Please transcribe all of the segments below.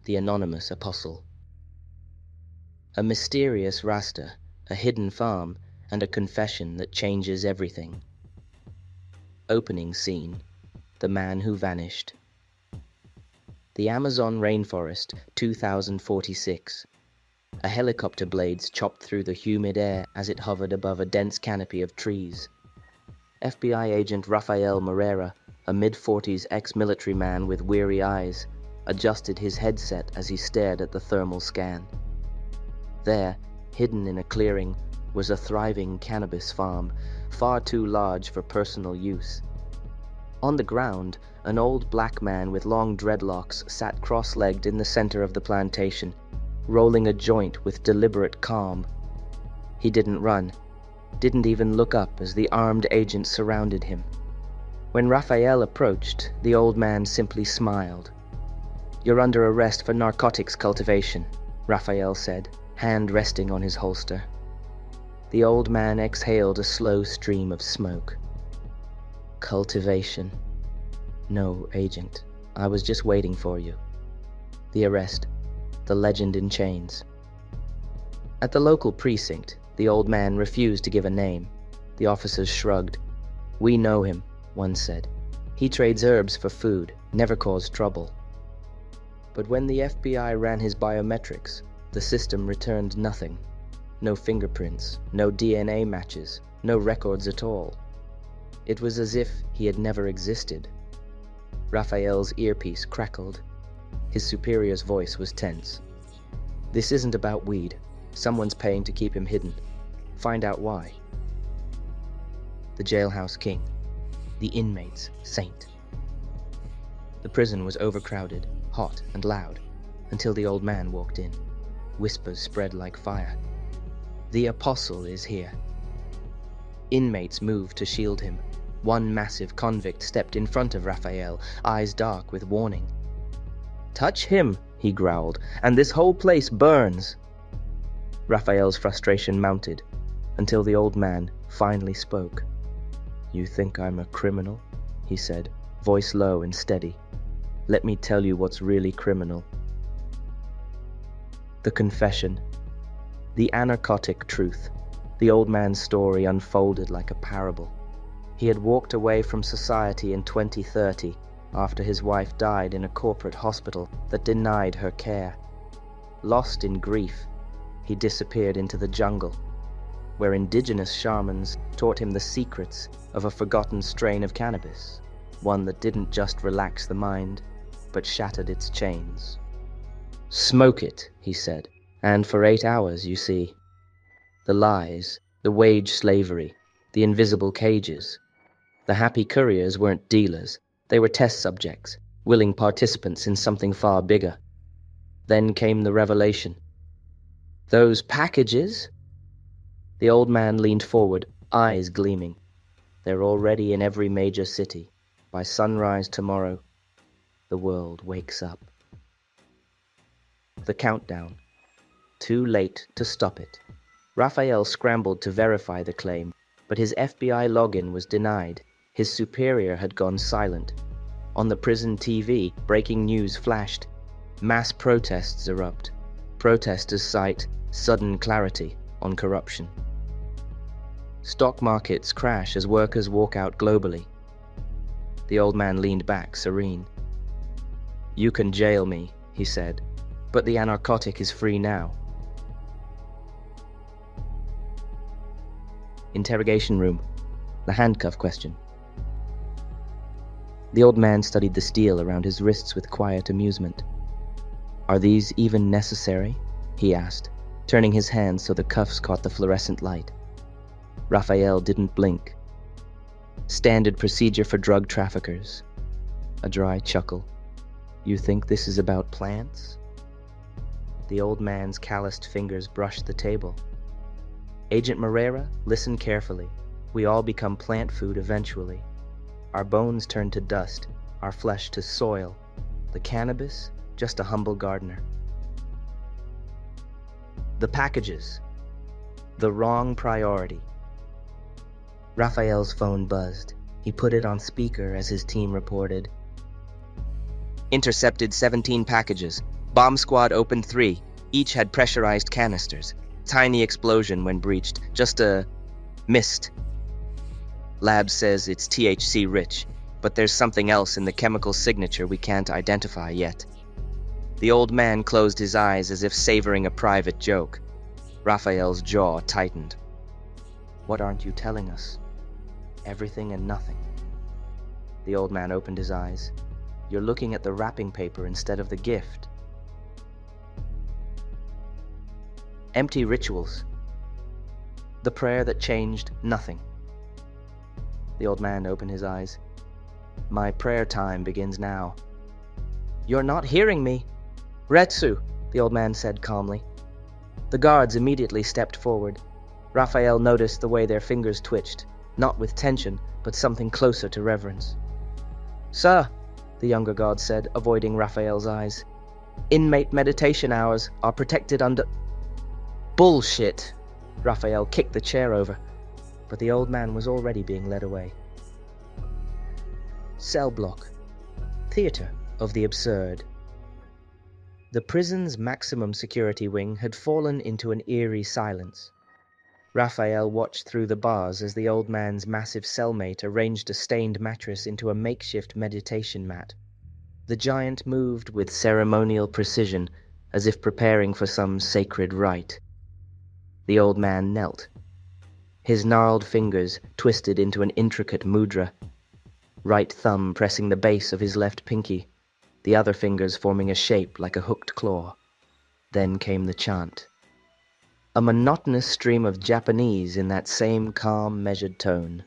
the anonymous apostle. A mysterious Rasta, a hidden farm, and a confession that changes everything. Opening scene: the man who vanished. The Amazon rainforest, 2046. A helicopter blades chopped through the humid air as it hovered above a dense canopy of trees. FBI agent Rafael Moreira, a mid-40s ex-military man with weary eyes, adjusted his headset as he stared at the thermal scan. There, hidden in a clearing, was a thriving cannabis farm, far too large for personal use. On the ground, an old black man with long dreadlocks sat cross-legged in the center of the plantation, rolling a joint with deliberate calm. He didn't run, didn't even look up as the armed agents surrounded him. When Raphael approached, the old man simply smiled. "You're under arrest for narcotics cultivation," Raphael said, hand resting on his holster. The old man exhaled a slow stream of smoke. "Cultivation. No, agent. I was just waiting for you." The arrest. The legend in chains. At the local precinct, the old man refused to give a name. The officers shrugged. "We know him," one said. "He trades herbs for food, never caused trouble." But when the FBI ran his biometrics, the system returned nothing. No fingerprints, no DNA matches, no records at all. It was as if he had never existed. Raphael's earpiece crackled. His superior's voice was tense. "This isn't about weed. Someone's paying to keep him hidden. Find out why." The jailhouse king. The inmate's saint. The prison was overcrowded, hot and loud, until the old man walked in. Whispers spread like fire. "The apostle is here." Inmates moved to shield him. One massive convict stepped in front of Raphael, eyes dark with warning. "Touch him," he growled, "and this whole place burns." Raphael's frustration mounted, until the old man finally spoke. "You think I'm a criminal?" he said, voice low and steady. "Let me tell you what's really criminal." The confession. The anarchotic truth. The old man's story unfolded like a parable. He had walked away from society in 2030 after his wife died in a corporate hospital that denied her care. Lost in grief, he disappeared into the jungle, where indigenous shamans taught him the secrets of a forgotten strain of cannabis, one that didn't just relax the mind, but shattered its chains. "Smoke it," he said, "and for 8 hours, you see." The lies, the wage slavery, the invisible cages. The happy couriers weren't dealers. They were test subjects, willing participants in something far bigger. Then came the revelation. "Those packages?" The old man leaned forward, eyes gleaming. "They're already in every major city. By sunrise tomorrow, the world wakes up." The countdown. Too late to stop it. Raphael scrambled to verify the claim, but his FBI login was denied. His superior had gone silent. On the prison TV, breaking news flashed. Mass protests erupt. Protesters cite sudden clarity on corruption. Stock markets crash as workers walk out globally. The old man leaned back, serene. "You can jail me," he said, "but the anarchotic is free now." Interrogation room. The handcuff question. The old man studied the steel around his wrists with quiet amusement. "Are these even necessary?" he asked, turning his hands so the cuffs caught the fluorescent light. Raphael didn't blink. "Standard procedure for drug traffickers." A dry chuckle. "You think this is about plants?" The old man's calloused fingers brushed the table. "Agent Moreira, listen carefully. We all become plant food eventually. Our bones turn to dust, our flesh to soil. The cannabis, just a humble gardener." The packages. The wrong priority. Raphael's phone buzzed. He put it on speaker as his team reported. "Intercepted 17 packages. Bomb squad opened 3. Each had pressurized canisters. Tiny explosion when breached. Just a mist. Lab says it's THC rich, but there's something else in the chemical signature we can't identify yet. The old man closed his eyes as if savoring a private joke. Raphael's jaw tightened. What aren't you telling us? Everything and nothing. The old man opened his eyes. You're looking at the wrapping paper instead of the gift. Empty rituals. The prayer that changed nothing. The old man opened his eyes. My prayer time begins now. You're not hearing me. Retsu, the old man said calmly. The guards immediately stepped forward. Raphael noticed the way their fingers twitched, not with tension, but something closer to reverence. Sir, the younger guard said, avoiding Raphael's eyes. Inmate meditation hours are protected under... Bullshit! Raphael kicked the chair over, but the old man was already being led away. Cell block. Theater of the absurd. The prison's maximum security wing had fallen into an eerie silence. Raphael watched through the bars as the old man's massive cellmate arranged a stained mattress into a makeshift meditation mat. The giant moved with ceremonial precision, as if preparing for some sacred rite. The old man knelt. His gnarled fingers twisted into an intricate mudra, right thumb pressing the base of his left pinky, the other fingers forming a shape like a hooked claw. Then came the chant. A monotonous stream of Japanese in that same calm, measured tone.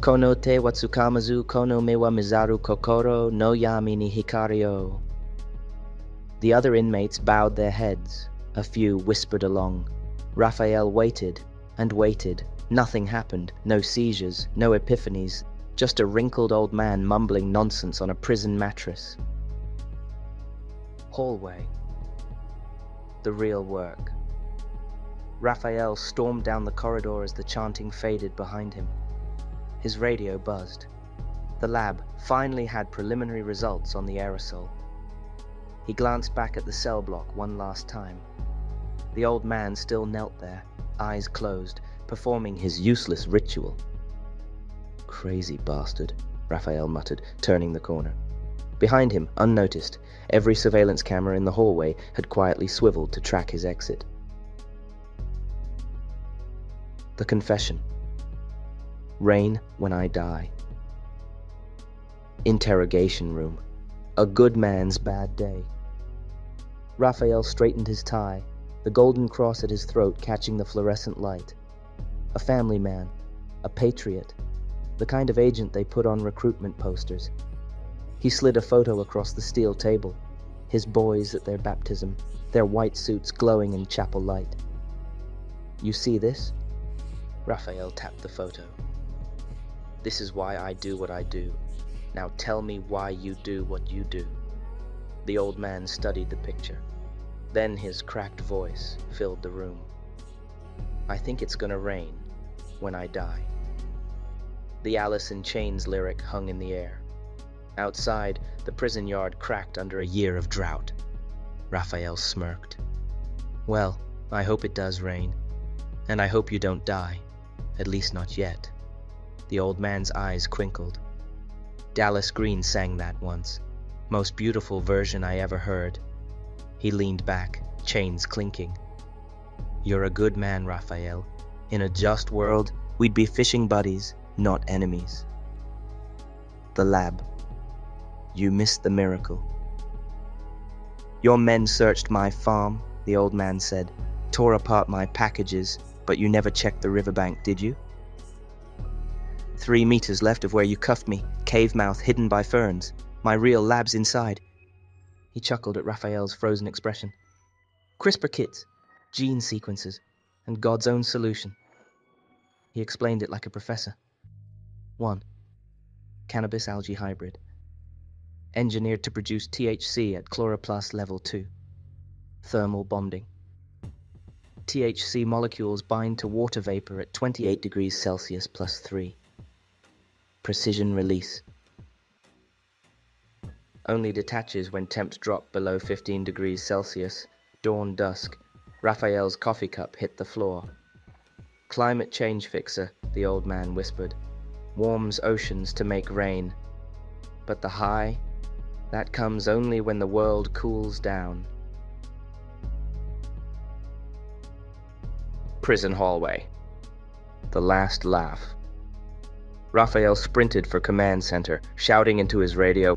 Kono te watsukamazu kono me wa mizaru kokoro no yami ni hikario. The other inmates bowed their heads. A few whispered along. Raphael waited and waited. Nothing happened. No seizures, no epiphanies. Just a wrinkled old man mumbling nonsense on a prison mattress. Hallway. The real work. Raphael stormed down the corridor as the chanting faded behind him. His radio buzzed. The lab finally had preliminary results on the aerosol. He glanced back at the cell block one last time. The old man still knelt there, eyes closed, performing his useless ritual. Crazy bastard, Raphael muttered, turning the corner. Behind him, unnoticed, every surveillance camera in the hallway had quietly swiveled to track his exit. The confession. Rain when I die. Interrogation room. A good man's bad day. Raphael straightened his tie, the golden cross at his throat catching the fluorescent light. A family man. A patriot. The kind of agent they put on recruitment posters. He slid a photo across the steel table. His boys at their baptism, their white suits glowing in chapel light. You see this? Raphael tapped the photo. This is why I do what I do. Now tell me why you do what you do. The old man studied the picture. Then his cracked voice filled the room. I think it's gonna rain when I die. The Alice in Chains lyric hung in the air. Outside, the prison yard cracked under a year of drought. Raphael smirked. Well, I hope it does rain. And I hope you don't die. At least not yet. The old man's eyes twinkled. Dallas Green sang that once. Most beautiful version I ever heard. He leaned back, chains clinking. You're a good man, Raphael. In a just world, we'd be fishing buddies, not enemies. The lab. You missed the miracle. Your men searched my farm, the old man said, tore apart my packages, but you never checked the riverbank, did you? 3 meters left of where you cuffed me, cave mouth hidden by ferns. My real lab's inside. He chuckled at Raphael's frozen expression. CRISPR kits, gene sequences, and God's own solution. He explained it like a professor. 1. Cannabis algae hybrid. Engineered to produce THC at chloroplast level 2. Thermal bonding. THC molecules bind to water vapor at 28 degrees Celsius plus 3. Precision release. only detaches when temps drop below 15 degrees Celsius. Dawn dusk. Raphael's coffee cup hit the floor. Climate change fixer, the old man whispered. Warms oceans to make rain. But the high, that comes only when the world cools down. Prison hallway. The last laugh. Raphael sprinted for command center, shouting into his radio,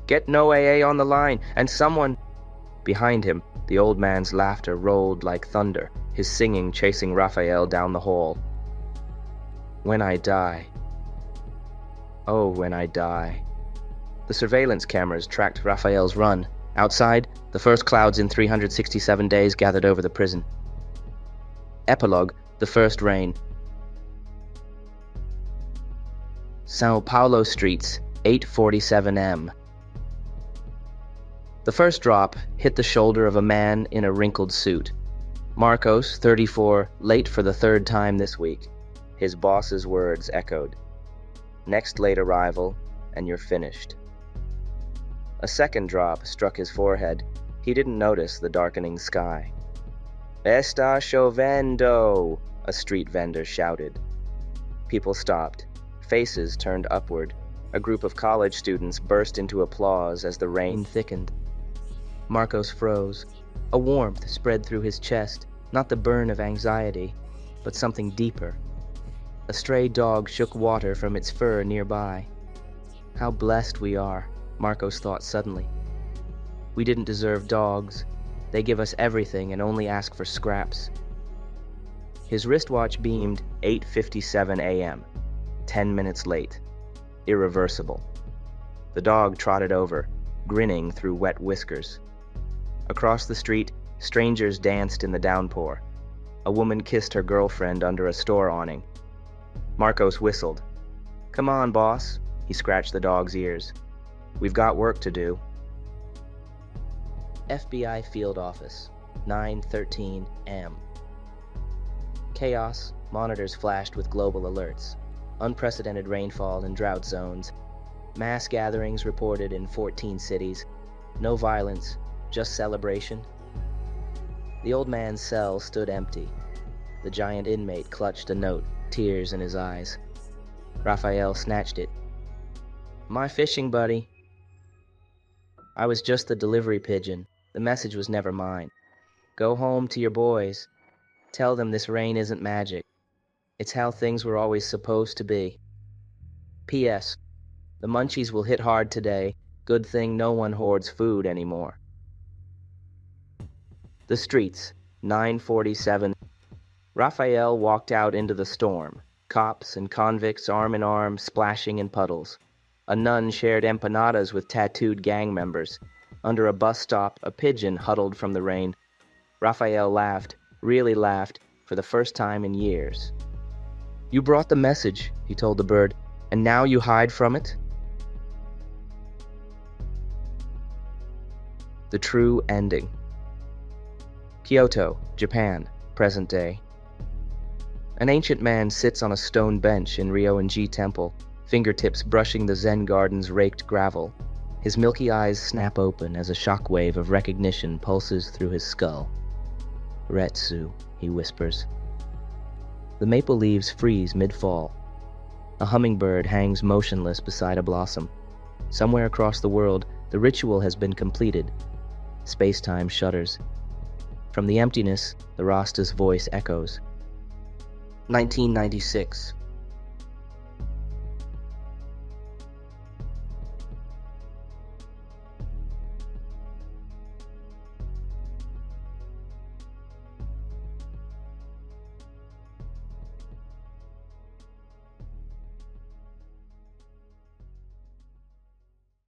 "Get no AA on the line, and someone—" Behind him, the old man's laughter rolled like thunder, his singing chasing Raphael down the hall. When I die. Oh, when I die. The surveillance cameras tracked Raphael's run. Outside, the first clouds in 367 days gathered over the prison. Epilogue, the first rain. Sao Paulo streets, 8:47 m. The first drop hit the shoulder of a man in a wrinkled suit. Marcos, 34, late for the third time this week. His boss's words echoed. Next late arrival, and you're finished. A second drop struck his forehead. He didn't notice the darkening sky. "Está chovendo," a street vendor shouted. People stopped. Faces turned upward. A group of college students burst into applause as the rain thickened. Marcos froze. A warmth spread through his chest, not the burn of anxiety, but something deeper. A stray dog shook water from its fur nearby. How blessed we are, Marcos thought suddenly. We didn't deserve dogs. They give us everything and only ask for scraps. His wristwatch beamed 8:57 a.m., 10 minutes late. Irreversible. The dog trotted over, grinning through wet whiskers. Across the street, strangers danced in the downpour. A woman kissed her girlfriend under a store awning. Marcos whistled. "Come on, boss," he scratched the dog's ears. "We've got work to do." FBI field office, 9:13 m. Chaos, monitors flashed with global alerts. Unprecedented rainfall in drought zones. Mass gatherings reported in 14 cities. No violence, just celebration. The old man's cell stood empty. The giant inmate clutched a note, tears in his eyes. Raphael snatched it. "My fishing buddy." "I was just the delivery pigeon. The message was never mine. Go home to your boys. Tell them this rain isn't magic. It's how things were always supposed to be. P.S. The munchies will hit hard today. Good thing no one hoards food anymore." The streets, 9:47. Raphael walked out into the storm. Cops and convicts arm in arm, splashing in puddles. A nun shared empanadas with tattooed gang members. Under a bus stop, a pigeon huddled from the rain. Raphael laughed, really laughed, for the first time in years. "You brought the message," he told the bird, "and now you hide from it?" The true ending. Kyoto, Japan, present day. An ancient man sits on a stone bench in Ryoanji Temple, fingertips brushing the Zen garden's raked gravel. His milky eyes snap open as a shockwave of recognition pulses through his skull. "Retsu," he whispers. The maple leaves freeze mid-fall. A hummingbird hangs motionless beside a blossom. Somewhere across the world, the ritual has been completed. Space-time shudders. From the emptiness, the Rasta's voice echoes. 1996.